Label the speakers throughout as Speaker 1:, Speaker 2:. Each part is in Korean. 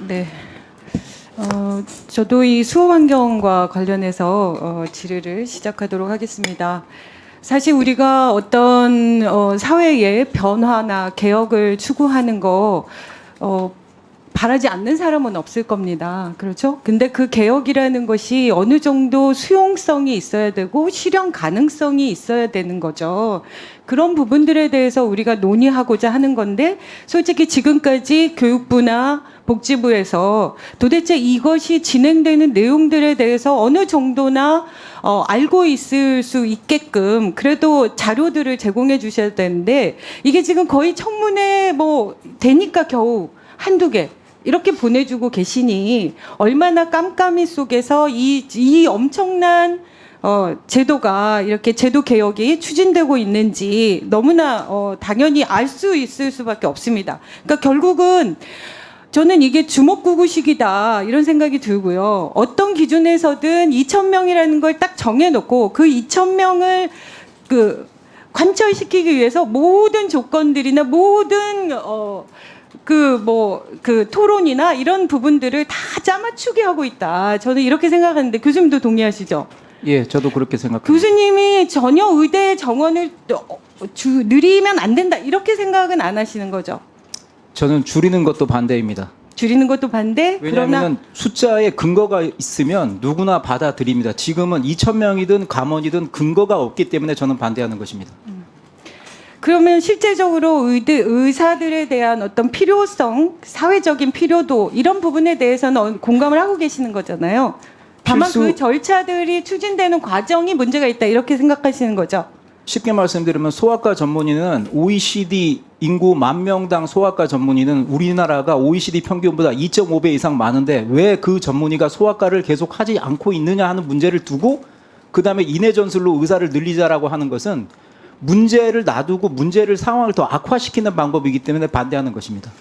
Speaker 1: 네. 저도 이 수호 환경과 관련해서 질의를 시작하도록 하겠습니다. 사실 우리가 어떤 사회의 변화나 개혁을 추구하는 거 바라지 않는 사람은 없을 겁니다. 그렇죠? 근데 그 개혁이라는 것이 어느 정도 수용성이 있어야 되고 실현 가능성이 있어야 되는 거죠. 그런 부분들에 대해서 우리가 논의하고자 하는 건데, 솔직히 지금까지 교육부나 복지부에서 도대체 이것이 진행되는 내용들에 대해서 어느 정도나 알고 있을 수 있게끔 그래도 자료들을 제공해 주셔야 되는데, 이게 지금 거의 청문회 되니까 겨우 한두 개 이렇게 보내주고 계시니 얼마나 깜깜이 속에서 이 엄청난 제도가 이렇게 제도 개혁이 추진되고 있는지 너무나 당연히 알 수 있을 수밖에 없습니다. 그러니까 결국은 저는 이게 주먹구구식이다 이런 생각이 들고요. 어떤 기준에서든 2,000명이라는 걸 딱 정해놓고 그 2,000명을 관철시키기 위해서 모든 조건들이나 모든 토론이나 이런 부분들을 다 짜맞추게 하고 있다. 저는 이렇게 생각하는데 교수님도 동의하시죠?
Speaker 2: 예, 저도 그렇게 생각합니다.
Speaker 1: 교수님이 전혀 의대 정원을 늘리면 안 된다 이렇게 생각은 안 하시는 거죠?
Speaker 2: 저는 줄이는 것도 반대입니다.
Speaker 1: 줄이는 것도 반대?
Speaker 2: 왜냐하면 숫자에 근거가 있으면 누구나 받아들입니다. 지금은 2,000명이든 감원이든 근거가 없기 때문에 저는 반대하는 것입니다.
Speaker 1: 그러면 실제적으로 의사들에 대한 어떤 필요성, 사회적인 필요도 이런 부분에 대해서는 공감을 하고 계시는 거잖아요. 다만 그 절차들이 추진되는 과정이 문제가 있다 이렇게 생각하시는 거죠?
Speaker 2: 쉽게 말씀드리면 소아과 전문의는 OECD 인구 10,000명당 소아과 전문의는 우리나라가 OECD 평균보다 2.5배 이상 많은데 왜 그 전문의가 소아과를 계속 하지 않고 있느냐 하는 문제를 두고 그다음에 인해 전술로 의사를 늘리자라고 하는 것은 문제를 놔두고 문제를 상황을 더 악화시키는 방법이기 때문에 반대하는 것입니다.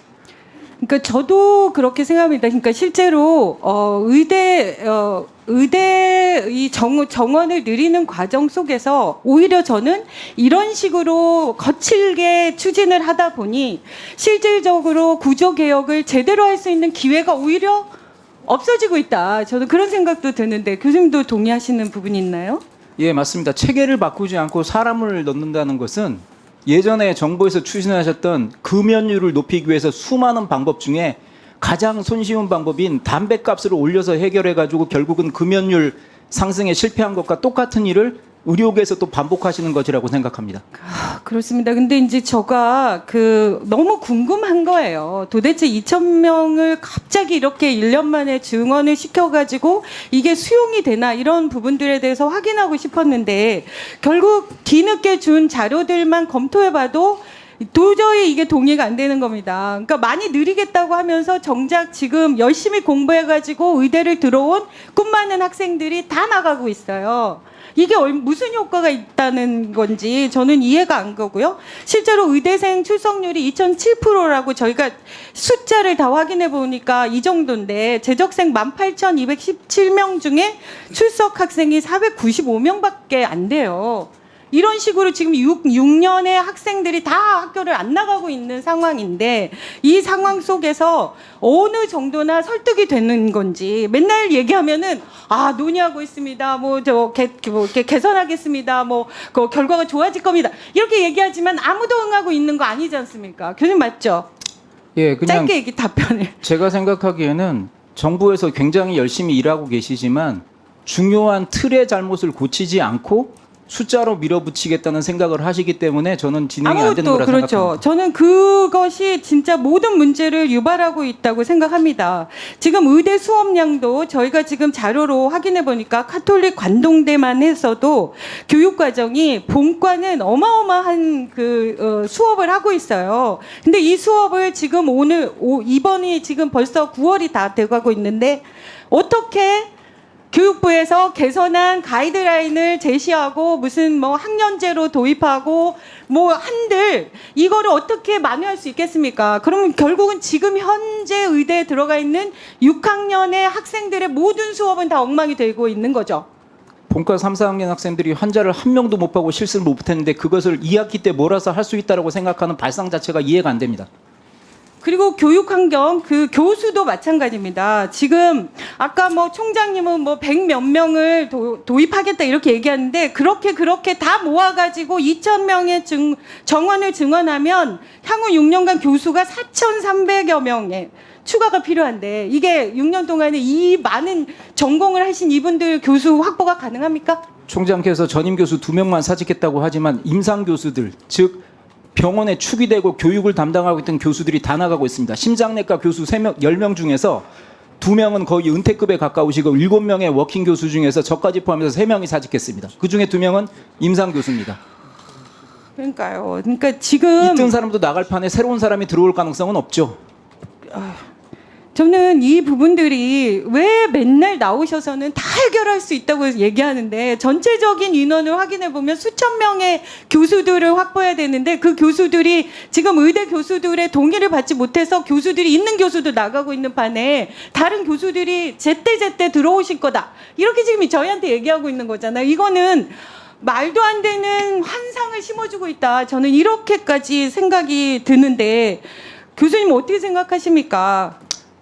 Speaker 1: 그러니까 저도 그렇게 생각합니다. 그러니까 실제로 의대 이 정원을 늘리는 과정 속에서 오히려 저는 이런 식으로 거칠게 추진을 하다 보니 실질적으로 구조 개혁을 제대로 할 수 있는 기회가 오히려 없어지고 있다. 저는 그런 생각도 드는데 교수님도 동의하시는 부분이 있나요?
Speaker 2: 예, 맞습니다. 체계를 바꾸지 않고 사람을 넣는다는 것은 예전에 정부에서 추진하셨던 금연율을 높이기 위해서 수많은 방법 중에 가장 손쉬운 방법인 담배값을 올려서 해결해가지고 결국은 금연율 상승에 실패한 것과 똑같은 일을 의료계에서 또 반복하시는 것이라고 생각합니다.
Speaker 1: 그렇습니다. 근데 이제 제가 너무 궁금한 거예요. 도대체 2,000명을 갑자기 이렇게 1년 만에 증원을 시켜가지고 이게 수용이 되나 이런 부분들에 대해서 확인하고 싶었는데 결국 뒤늦게 준 자료들만 검토해봐도 도저히 이게 동의가 안 되는 겁니다. 그러니까 많이 느리겠다고 하면서 정작 지금 열심히 공부해가지고 의대를 들어온 꿈 많은 학생들이 다 나가고 있어요. 이게 무슨 효과가 있다는 건지 저는 이해가 안 가고요. 실제로 의대생 출석률이 2.7%라고 저희가 숫자를 다 확인해 보니까 이 정도인데 재적생 18,217명 중에 출석 학생이 495명밖에 안 돼요. 이런 식으로 지금 6년의 학생들이 다 학교를 안 나가고 있는 상황인데 이 상황 속에서 어느 정도나 설득이 되는 건지 맨날 얘기하면은 논의하고 있습니다. 이렇게 개선하겠습니다. 그 결과가 좋아질 겁니다. 이렇게 얘기하지만 아무도 응하고 있는 거 아니지 않습니까? 교수님 맞죠?
Speaker 2: 예, 그냥
Speaker 1: 짧게 얘기 답변을.
Speaker 2: 제가 생각하기에는 정부에서 굉장히 열심히 일하고 계시지만 중요한 틀의 잘못을 고치지 않고 숫자로 밀어붙이겠다는 생각을 하시기 때문에 저는 진행이 안 되는 거라
Speaker 1: 그렇죠.
Speaker 2: 생각합니다.
Speaker 1: 저는 그것이 진짜 모든 문제를 유발하고 있다고 생각합니다. 지금 의대 수업량도 저희가 지금 자료로 확인해 보니까 카톨릭 관동대만 해서도 교육 과정이 본과는 어마어마한 수업을 하고 있어요. 근데 이 수업을 지금 이번이 지금 벌써 9월이 다 돼가고 있는데 어떻게 교육부에서 개선한 가이드라인을 제시하고 무슨 학년제로 도입하고 한들 이거를 어떻게 만회할 수 있겠습니까? 그러면 결국은 지금 현재 의대에 들어가 있는 6학년의 학생들의 모든 수업은 다 엉망이 되고 있는 거죠.
Speaker 2: 본과 3, 4학년 학생들이 환자를 한 명도 못 보고 실습을 못 했는데 그것을 2학기 때 몰아서 할 수 있다고 생각하는 발상 자체가 이해가 안 됩니다.
Speaker 1: 그리고 교육 환경, 그 교수도 마찬가지입니다. 지금 아까 뭐 총장님은 뭐 100 몇 명을 도입하겠다 이렇게 얘기하는데 그렇게 다 모아가지고 2,000명의 정원을 증원하면 향후 6년간 교수가 4,300여 명의 추가가 필요한데 이게 6년 동안에 이 많은 전공을 하신 이분들 교수 확보가 가능합니까?
Speaker 2: 총장께서 전임 교수 2명만 사직했다고 하지만 임상 교수들, 즉 병원에 축이 되고 교육을 담당하고 있던 교수들이 다 나가고 있습니다. 심장내과 교수 3명, 10명 중에서 2명은 거의 은퇴급에 가까우시고 7명의 워킹 교수 중에서 저까지 포함해서 3명이 사직했습니다. 그중에 2명은 임상 교수입니다.
Speaker 1: 그러니까요. 그러니까 지금
Speaker 2: 있던 사람도 나갈 판에 새로운 사람이 들어올 가능성은 없죠.
Speaker 1: 저는 이 부분들이 왜 맨날 나오셔서는 다 해결할 수 있다고 얘기하는데 전체적인 인원을 확인해 보면 수천 명의 교수들을 확보해야 되는데 그 교수들이 지금 의대 교수들의 동의를 받지 못해서 교수들이 있는 교수도 나가고 있는 판에 다른 교수들이 제때 들어오실 거다. 이렇게 지금 저희한테 얘기하고 있는 거잖아요. 이거는 말도 안 되는 환상을 심어주고 있다. 저는 이렇게까지 생각이 드는데 교수님 어떻게 생각하십니까?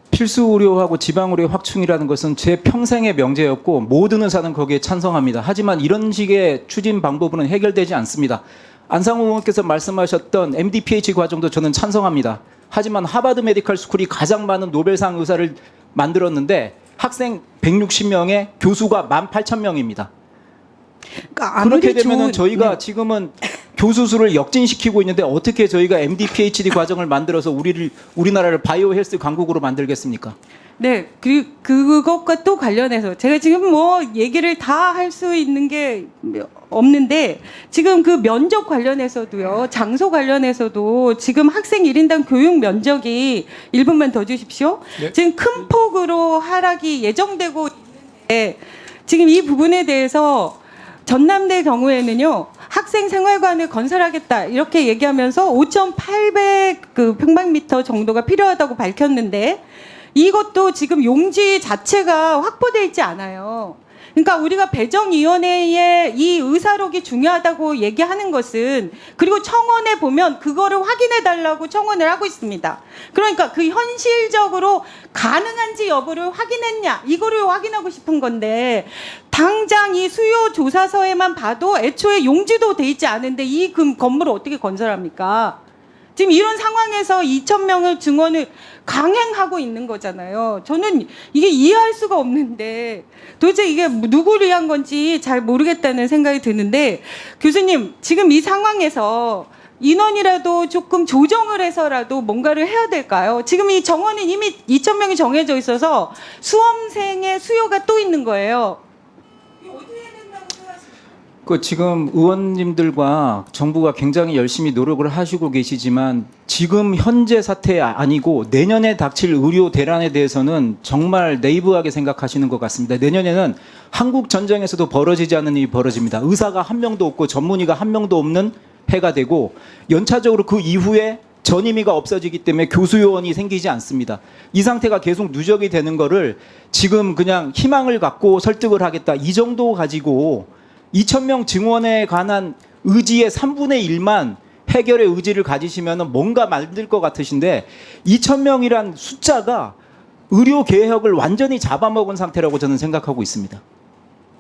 Speaker 2: 필수 의료하고 지방 의료 확충이라는 것은 제 평생의 명제였고 모든 의사는 거기에 찬성합니다. 하지만 이런 식의 추진 방법으로는 해결되지 않습니다. 안상호 의원께서 말씀하셨던 MD, PhD 과정도 저는 찬성합니다. 하지만 하버드 메디컬 스쿨이 가장 많은 노벨상 의사를 만들었는데 학생 160명에 교수가 18,000명입니다.
Speaker 1: 그러니까
Speaker 2: 그렇게 되면 저희가 지금은 교수 수를 역진시키고 있는데 어떻게 저희가 MD, PhD 과정을 만들어서 우리나라를 바이오 헬스 강국으로 만들겠습니까?
Speaker 1: 네, 그것과 또 관련해서 제가 지금 뭐 얘기를 다 할 수 있는 게 없는데 지금 그 면접 관련해서도요, 장소 관련해서도 지금 학생 1인당 교육 면적이 1분만 더 주십시오.
Speaker 2: 네.
Speaker 1: 지금 큰 폭으로 하락이 예정되고 있는데 지금 이 부분에 대해서 전남대 경우에는요, 학생 생활관을 건설하겠다 이렇게 얘기하면서 5,800 평방미터 정도가 필요하다고 밝혔는데 이것도 지금 용지 자체가 확보되어 있지 않아요. 그러니까 우리가 배정위원회에 이 의사록이 중요하다고 얘기하는 것은 그리고 청원에 보면 그거를 확인해 달라고 청원을 하고 있습니다. 그러니까 그 현실적으로 가능한지 여부를 확인했냐 이거를 확인하고 싶은 건데 당장 이 수요 조사서에만 봐도 애초에 용지도 돼 있지 않은데 이 건물을 어떻게 건설합니까? 지금 이런 상황에서 2,000명을 증원을 강행하고 있는 거잖아요. 저는 이게 이해할 수가 없는데 도대체 이게 누구를 위한 건지 잘 모르겠다는 생각이 드는데 교수님 지금 이 상황에서 인원이라도 조금 조정을 해서라도 뭔가를 해야 될까요? 지금 이 정원은 이미 2,000명이 정해져 있어서 수험생의 수요가 또 있는 거예요.
Speaker 2: 지금 의원님들과 정부가 굉장히 열심히 노력을 하시고 계시지만 지금 현재 사태 아니고 내년에 닥칠 의료 대란에 대해서는 정말 네이브하게 생각하시는 것 같습니다. 내년에는 한국 전쟁에서도 벌어지지 않는 일이 벌어집니다. 의사가 한 명도 없고 전문의가 한 명도 없는 해가 되고 연차적으로 그 이후에 전임의가 없어지기 때문에 교수요원이 생기지 않습니다. 이 상태가 계속 누적이 되는 거를 지금 그냥 희망을 갖고 설득을 하겠다 이 정도 가지고 2,000명 증원에 관한 의지의 3분의 1만 해결의 의지를 가지시면 뭔가 만들 것 같으신데 2,000명이란 숫자가 의료 개혁을 완전히 잡아먹은 상태라고 저는 생각하고 있습니다.